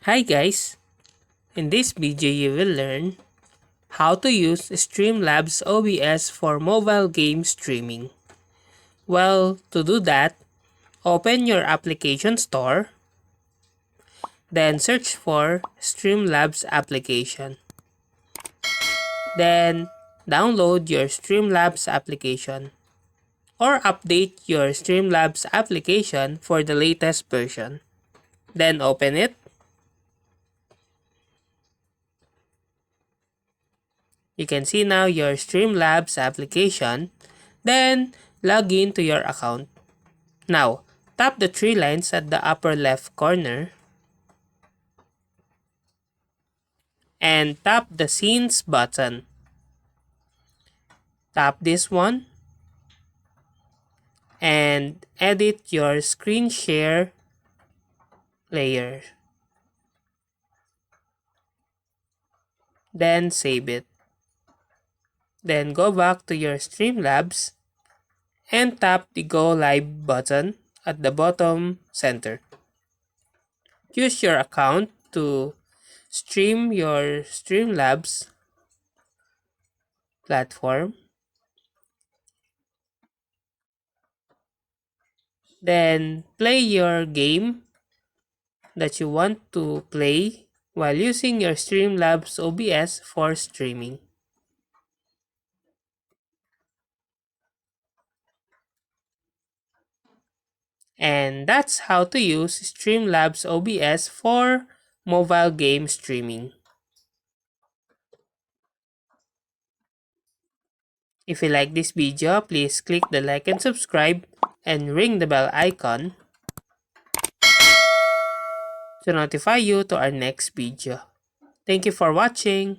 Hi guys! In this video you will learn how to use Streamlabs OBS for mobile game streaming. Well, to do that, open your application store, then search for Streamlabs application. Then download your Streamlabs application or update your Streamlabs application for the latest version. Then open it. You can see now your Streamlabs application. Then log in to your account. Now, tap the three lines at the upper left corner and tap the Scenes button. Tap this one and edit your screen share layer. Then save it. Then go back to your Streamlabs and tap the Go Live button at the bottom center. Use your account to stream your Streamlabs platform. Then play your game that you want to play while using your Streamlabs OBS for streaming. And that's how to use Streamlabs OBS for mobile game streaming. If you like this video, please click the like and subscribe and ring the bell icon to notify you to our next video. Thank you for watching.